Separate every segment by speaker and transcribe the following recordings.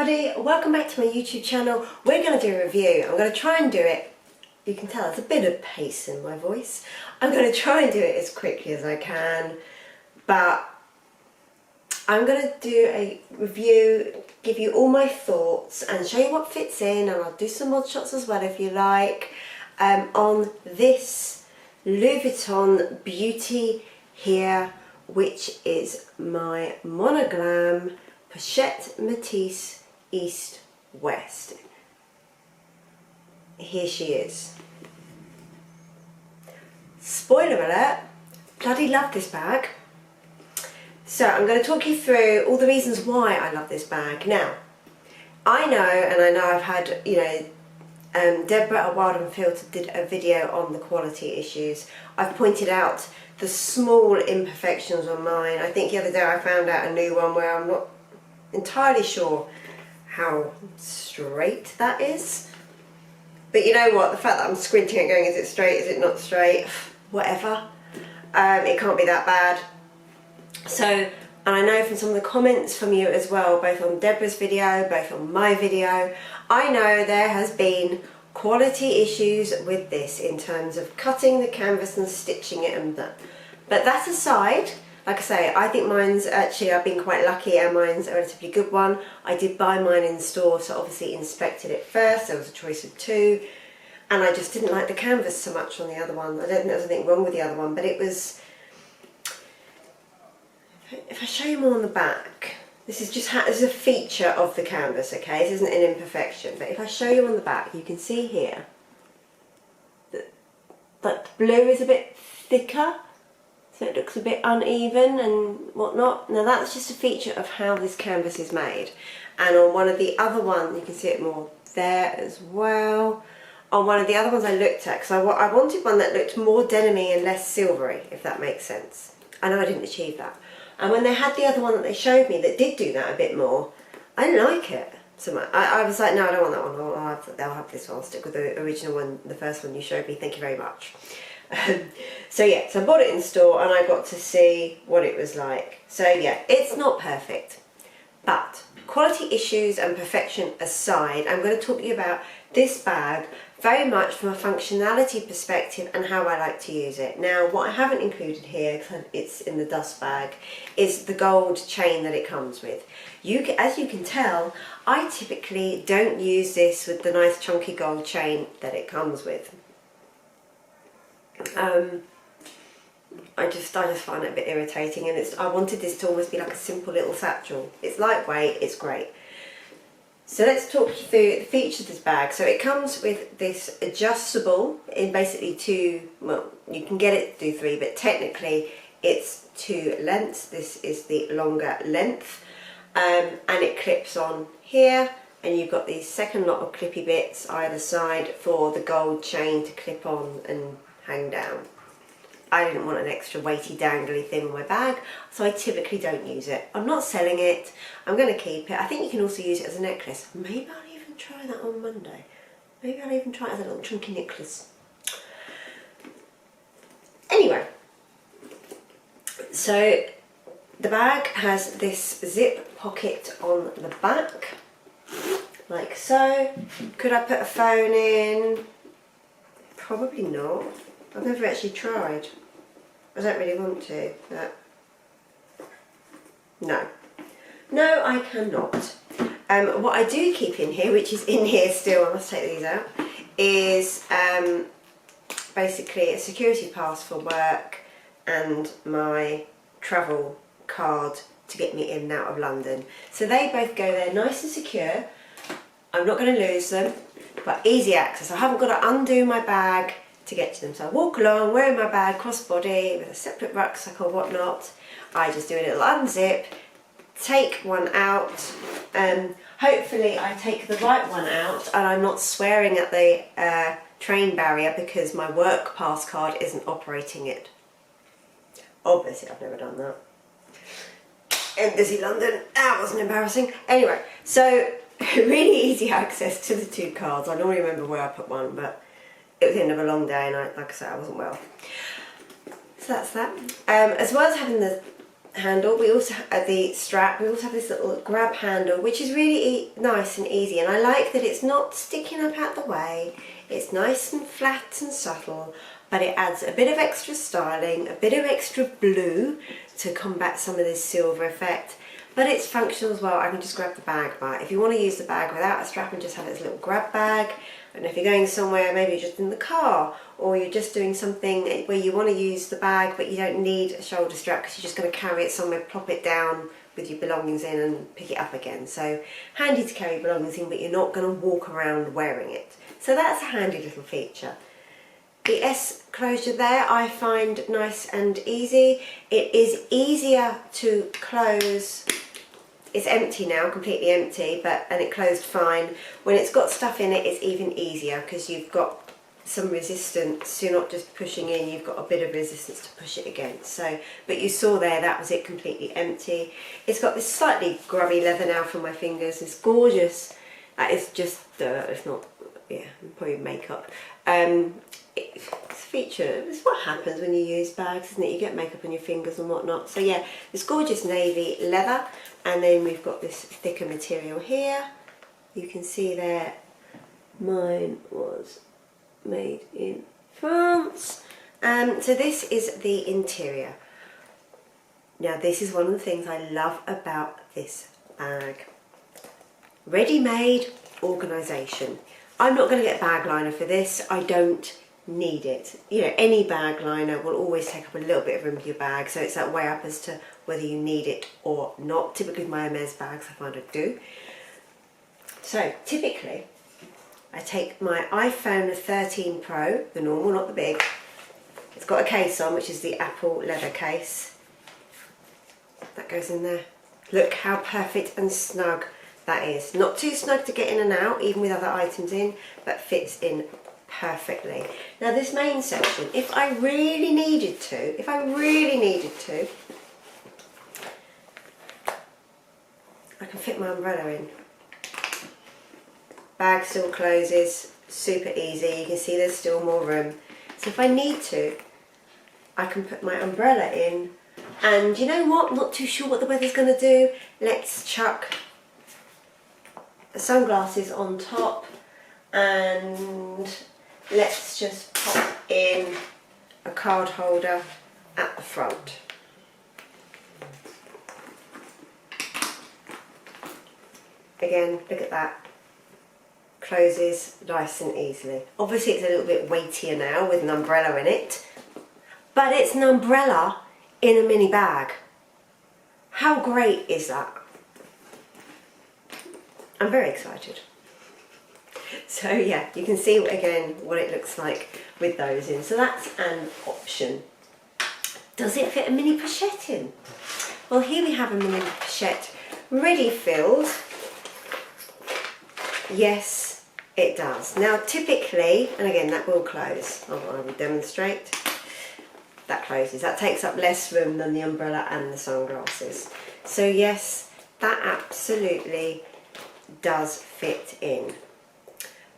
Speaker 1: everybody, welcome back to my YouTube channel. We're going to do a review. I'm going to try and do it, you can tell there's a bit of pace in my voice. I'm going to try and do it as quickly as I can, but I'm going to do a review, give you all my thoughts and show you what fits in, and I'll do some mod shots as well if you like, on this Louis Vuitton beauty here, which is my Monoglam Pochette Metis East West. Here she is. Spoiler alert, bloody love this bag. So I'm going to talk you through all the reasons why I love this bag. Now, I know I've had, Deborah at Wild Unfiltered did a video on the quality issues. I've pointed out the small imperfections on mine. I think the other day I found out a new one where I'm not entirely sure how straight that is. But you know what, the fact that I'm squinting and going, is it straight, is it not straight, whatever. It can't be that bad. So, and I know from some of the comments from you as well, both on Deborah's video, both on my video, I know there has been quality issues with this in terms of cutting the canvas and stitching it and that. But that aside, like I say, I think mine's actually, I've been quite lucky and mine's a relatively good one. I did buy mine in store, so obviously inspected it first. There was a choice of two, and I just didn't like the canvas so much on the other one. I don't think there was anything wrong with the other one, but it was, if I show you more on the back, this is just this is a feature of the canvas, okay? This isn't an imperfection, but if I show you on the back, you can see here that the blue is a bit thicker, so it looks a bit uneven and whatnot. Now that's just a feature of how this canvas is made. And on one of the other ones, you can see it more there as well. On one of the other ones I looked at, because I wanted one that looked more denim-y and less silvery, if that makes sense. I know I didn't achieve that. And when they had the other one that they showed me that did do that a bit more, I didn't like it so much. I was like, no, I don't want that one. They'll have this one. I'll stick with the original one, the first one you showed me. Thank you very much. So yeah, so I bought it in store and I got to see what it was like. So yeah, it's not perfect, but quality issues and perfection aside, I'm going to talk to you about this bag very much from a functionality perspective and how I like to use it. Now, what I haven't included here, because it's in the dust bag, is the gold chain that it comes with. As you can tell, I typically don't use this with the nice chunky gold chain that it comes with. I just find it a bit irritating, and I wanted this to almost be like a simple little satchel. It's lightweight, it's great. So let's talk you through the features of this bag. So it comes with this adjustable in basically two, well, you can get it to do three, but technically it's two lengths. This is the longer length, and it clips on here, and you've got these second lot of clippy bits either side for the gold chain to clip on and hang down. I didn't want an extra weighty dangly thing on my bag, so I typically don't use it. I'm not selling it, I'm going to keep it. I think you can also use it as a necklace. Maybe I'll even try that on Monday. Maybe I'll even try it as a little chunky necklace. Anyway, so the bag has this zip pocket on the back, like so. Could I put a phone in? Probably not. I've never actually tried. I don't really want to, but no. No, I cannot. What I do keep in here, which is in here still, I must take these out, is basically a security pass for work and my travel card to get me in and out of London. So they both go there nice and secure. I'm not going to lose them, but easy access. I haven't got to undo my bag to get to them. So I walk along wearing my bag crossbody with a separate rucksack or whatnot. I just do a little unzip, take one out, hopefully I take the right one out and I'm not swearing at the train barrier because my work pass card isn't operating it. Obviously I've never done that. In busy London, that wasn't embarrassing. Anyway, so really easy access to the two cards. I normally remember where I put one, but it was the end of a long day and like I said, I wasn't well. So that's that. As well as having the handle. We also have the strap. We also have this little grab handle, which is really nice and easy. And I like that it's not sticking up out the way. It's nice and flat and subtle, but it adds a bit of extra styling, a bit of extra blue to combat some of this silver effect. But it's functional as well. I can just grab the bag by. If you want to use the bag without a strap and just have it as a little grab bag, and if you're going somewhere, maybe you're just in the car, or you're just doing something where you want to use the bag but you don't need a shoulder strap because you're just going to carry it somewhere, plop it down with your belongings in and pick it up again. So handy to carry belongings in, but you're not going to walk around wearing it. So that's a handy little feature. The S closure there I find nice and easy. It is easier to close. It's empty now, completely empty, and it closed fine. When it's got stuff in it, it's even easier because you've got some resistance. You're not just pushing in, you've got a bit of resistance to push it against. So, but you saw there, that was it, completely empty. It's got this slightly grubby leather now for my fingers. It's gorgeous. That is just, it's not, yeah, probably makeup. It's a feature. It's what happens when you use bags, isn't it? You get makeup on your fingers and whatnot. So yeah, this gorgeous navy leather, and then we've got this thicker material here. You can see there, mine was made in France. So this is the interior. Now this is one of the things I love about this bag. Ready-made organisation. I'm not going to get a bag liner for this. I don't need it. You know, any bag liner will always take up a little bit of room with your bag, so it's that way up as to whether you need it or not. Typically with my Hermes bags I find I do. So typically I take my iPhone 13 Pro, the normal, not the big. It's got a case on, which is the Apple leather case. That goes in there. Look how perfect and snug that is. Not too snug to get in and out, even with other items in, but fits in perfectly. Now this main section, if I really needed to, I can fit my umbrella in. Bag still closes, super easy. You can see there's still more room. So if I need to, I can put my umbrella in. And you know what? Not too sure what the weather's going to do. Let's chuck the sunglasses on top, and let's just pop in a card holder at the front. Again, look at that. Closes nice and easily. Obviously it's a little bit weightier now with an umbrella in it, but it's an umbrella in a mini bag. How great is that? I'm very excited. So yeah, you can see again what it looks like with those in. So that's an option. Does it fit a mini pochette in? Well, here we have a mini pochette ready filled. Yes, it does. Now typically, and again that will close, I will demonstrate, that closes. That takes up less room than the umbrella and the sunglasses. So yes, that absolutely does fit in.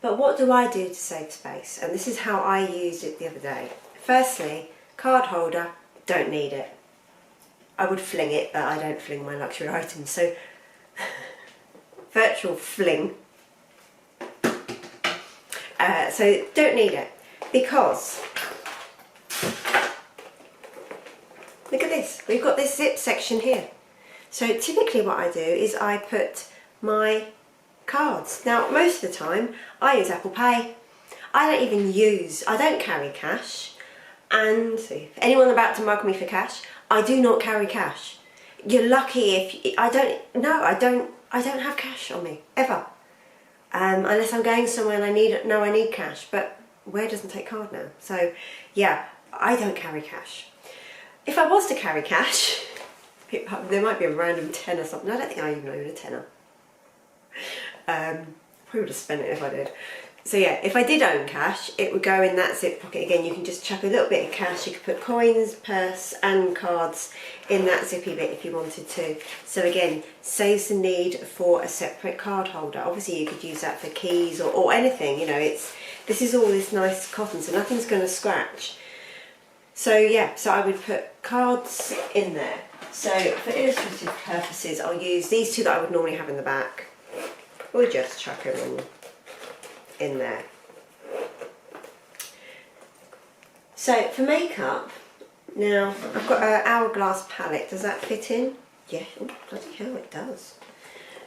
Speaker 1: But what do I do to save space? And this is how I used it the other day. Firstly, card holder, don't need it. I would fling it, but I don't fling my luxury items. So virtual fling. So don't need it, because look at this, we've got this zip section here. So typically what I do is I put my cards. Now most of the time I use Apple Pay. I don't carry cash, and if anyone about to mug me for cash, I do not carry cash. You're lucky if I don't have cash on me ever. Unless I'm going somewhere and I need cash, but where doesn't take card now? So yeah, I don't carry cash. If I was to carry cash, there might be a random tenner or something. I don't think I even own a tenner. Probably would have spent it if I did. So yeah, if I did own cash, it would go in that zip pocket. Again, you can just chuck a little bit of cash. You could put coins, purse and cards in that zippy bit if you wanted to. So again, saves the need for a separate card holder. Obviously you could use that for keys or anything, you know, this is all this nice cotton, so nothing's going to scratch. So yeah, so I would put cards in there. So for illustrative purposes, I'll use these two that I would normally have in the back. We'll just chuck them in there. So for makeup, now I've got an Hourglass palette. Does that fit in? Yeah, oh, bloody hell, it does.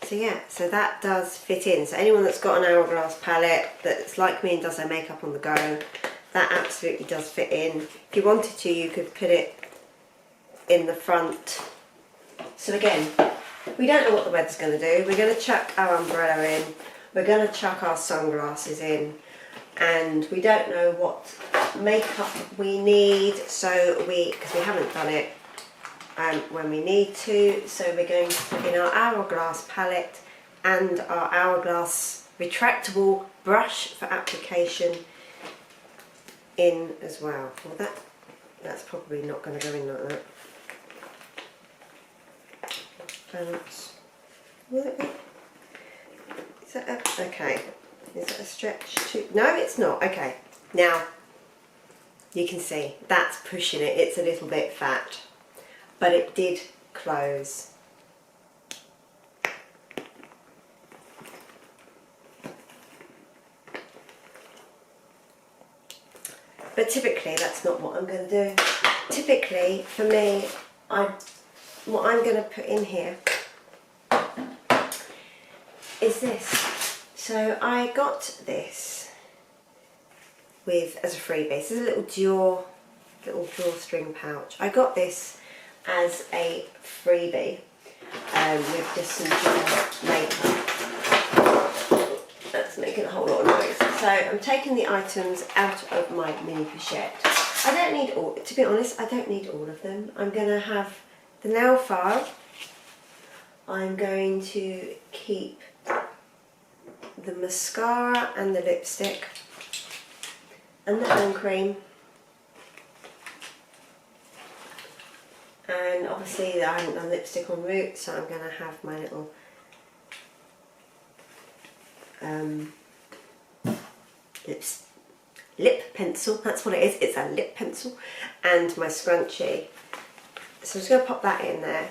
Speaker 1: So yeah, so that does fit in. So anyone that's got an Hourglass palette that's like me and does their makeup on the go, that absolutely does fit in. If you wanted to, you could put it in the front. So again, we don't know what the weather's going to do. We're going to chuck our umbrella in. We're going to chuck our sunglasses in. And we don't know what makeup we need, so because we haven't done it when we need to, so we're going to put in our Hourglass palette and our Hourglass retractable brush for application in as well. Well, that's probably not going to go in like that. Balance. Will it be? Is that okay? Is that a stretch too? No, it's not. Okay. Now, you can see that's pushing it. It's a little bit fat, but it did close. But typically, that's not what I'm going to do. Typically, for me, what I'm going to put in here is this. So I got this as a freebie. This is a little drawstring pouch. I got this as a freebie with just some makeup. That's making a whole lot of noise. So I'm taking the items out of my mini pochette. I don't need all, to be honest, I don't need all of them. I'm going to have the nail file. I'm going to keep the mascara and the lipstick and the hand cream, and obviously I haven't done lipstick en route, so I'm going to have my little lip pencil. That's what it is, it's a lip pencil, and my scrunchie. So I'm just going to pop that in there.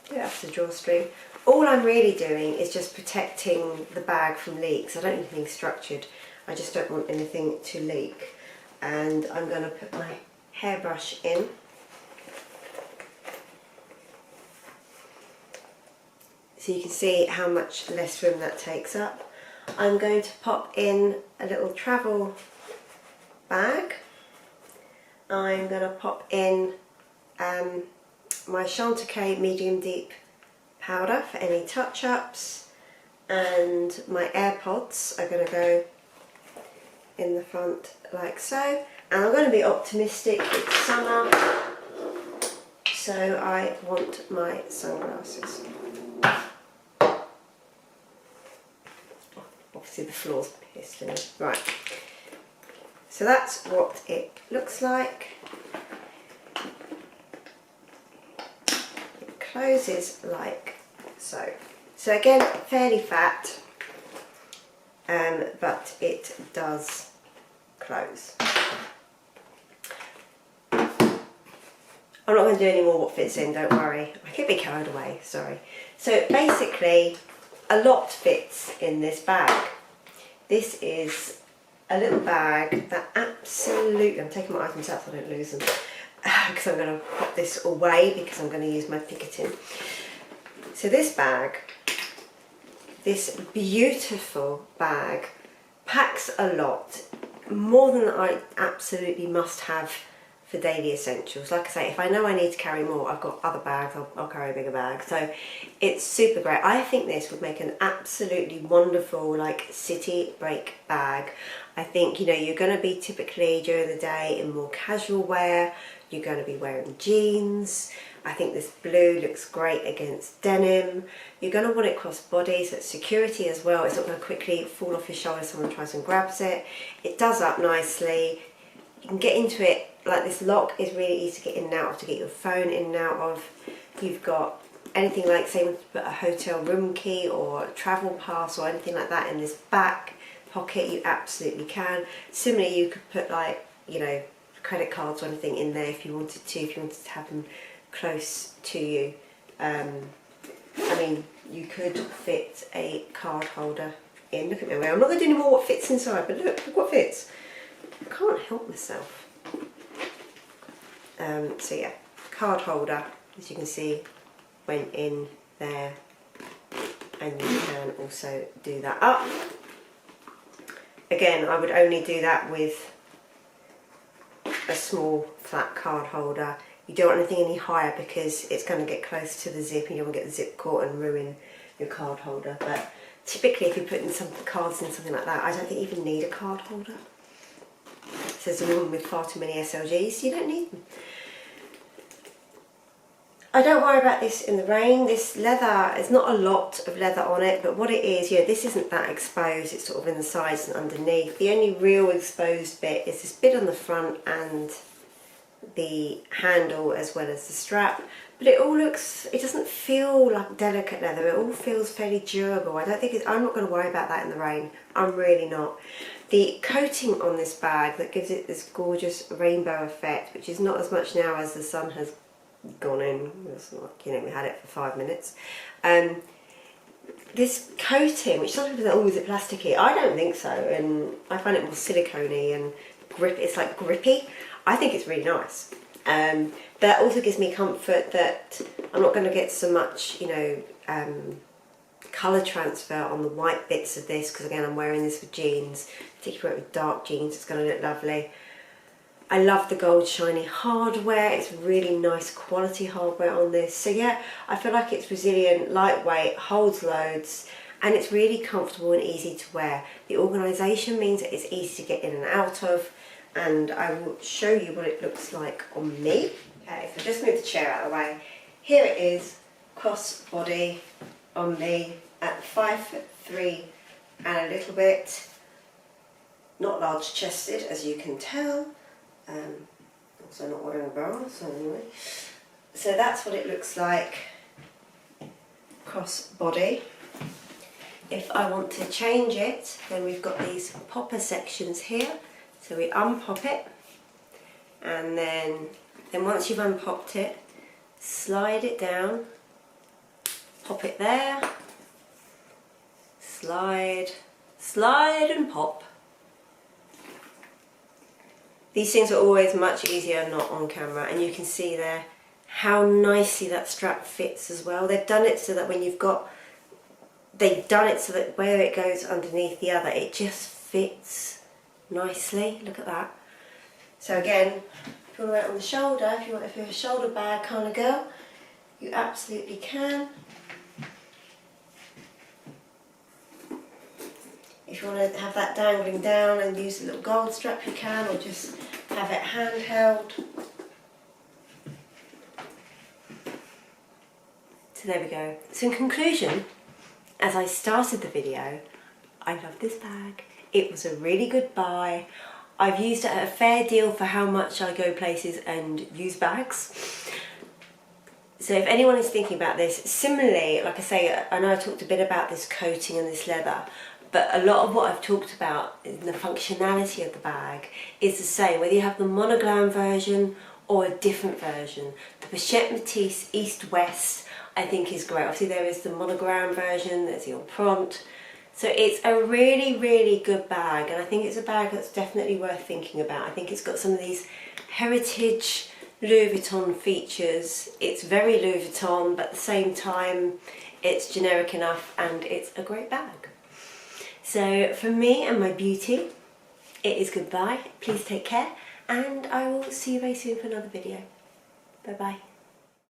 Speaker 1: That's the drawstring. All I'm really doing is just protecting the bag from leaks. I don't need anything structured. I just don't want anything to leak. And I'm going to put my hairbrush in. So you can see how much less room that takes up. I'm going to pop in a little travel bag. I'm going to pop in my Chantecaille medium deep powder for any touch-ups, and my AirPods are going to go in the front like so. And I'm going to be optimistic, it's summer, so I want my sunglasses. Obviously the floor's pissed in it. Right, so that's what it looks like. It closes like so. So again, fairly fat, but it does close. I'm not going to do any more what fits in, don't worry. I could be carried away, sorry. So basically, a lot fits in this bag. This is a little bag that absolutely, I'm taking my items out so I don't lose them, because I'm going to put this away because I'm going to use my picketing. So this bag, this beautiful bag, packs a lot, more than I absolutely must have for daily essentials. Like I say, if I know I need to carry more, I've got other bags, I'll carry a bigger bag. So it's super great. I think this would make an absolutely wonderful like city break bag. I think, you know, you're going to be typically during the day in more casual wear, you're going to be wearing jeans. I think this blue looks great against denim. You're going to want it crossbody, so it's security as well. It's not going to quickly fall off your shoulder if someone tries and grabs it. It does up nicely. You can get into it, like this lock is really easy to get in and out of, to get your phone in and out of. You've got anything like, say, to put a hotel room key or a travel pass or anything like that in this back pocket, you absolutely can. Similarly, you could put, like, you know, credit cards or anything in there if you wanted to have them close to you. I mean, you could fit a card holder in. Look at me, I'm not going to do any more what fits inside, but look what fits. I can't help myself. So yeah, card holder, as you can see, went in there, and you can also do that up. Again, I would only do that with a small flat card holder. You don't want anything any higher because it's going to get close to the zip and you don't want to get the zip caught and ruin your card holder. But typically if you're putting some cards in something like that, I don't think you even need a card holder. Says a woman with far too many SLGs, you don't need them. I don't worry about this in the rain. This leather, there's not a lot of leather on it, but what it is, yeah, this isn't that exposed. It's sort of in the sides and underneath. The only real exposed bit is this bit on the front and the handle as well as the strap. But it all looks, it doesn't feel like delicate leather. It all feels fairly durable. I don't think it's, I'm not going to worry about that in the rain. I'm really not. The coating on this bag that gives it this gorgeous rainbow effect, which is not as much now as the sun has gone in. It's like, you know, we had it for 5 minutes. This coating, which some people think, oh, is it plasticky? I don't think so, and I find it more silicone-y and grip. It's like grippy. I think it's really nice. That also gives me comfort that I'm not going to get so much, you know, colour transfer on the white bits of this, because again I'm wearing this with jeans, particularly with dark jeans. It's going to look lovely. I love the gold shiny hardware. It's really nice quality hardware on this. So yeah, I feel like it's resilient, lightweight, holds loads, and it's really comfortable and easy to wear. The organisation means that it's easy to get in and out of, and I will show you what it looks like on me. Okay, so just move the chair out of the way. Here it is, crossbody on me at 5'3" and a little bit. Not large chested, as you can tell. Also not wearing a bra, so anyway. So that's what it looks like, crossbody. If I want to change it, then we've got these popper sections here. So we unpop it, and then once you've unpopped it, slide it down, pop it there, slide, slide and pop. These things are always much easier not on camera, and you can see there how nicely that strap fits as well. They've done it so that when you've got, they've done it so that where it goes underneath the other, it just fits nicely. Look at that. So again, if you want to wear it on the shoulder, if you're a shoulder bag kind of girl, you absolutely can. If you want to have that dangling down and use a little gold strap, you can, or just have it handheld. So there we go. So in conclusion, as I started the video, I love this bag. It was a really good buy. I've used it at a fair deal for how much I go places and use bags. So if anyone is thinking about this, similarly, like I say, I know I talked a bit about this coating and this leather, but a lot of what I've talked about in the functionality of the bag is the same, whether you have the Monoglam version or a different version. The Pochette Metis East-West I think is great. Obviously there is the Monogram version, there's the Empreinte. So it's a really, really good bag, and I think it's a bag that's definitely worth thinking about. I think it's got some of these heritage Louis Vuitton features. It's very Louis Vuitton, but at the same time it's generic enough, and it's a great bag. So for me and my beauty, it is goodbye. Please take care, and I will see you very soon for another video. Bye bye.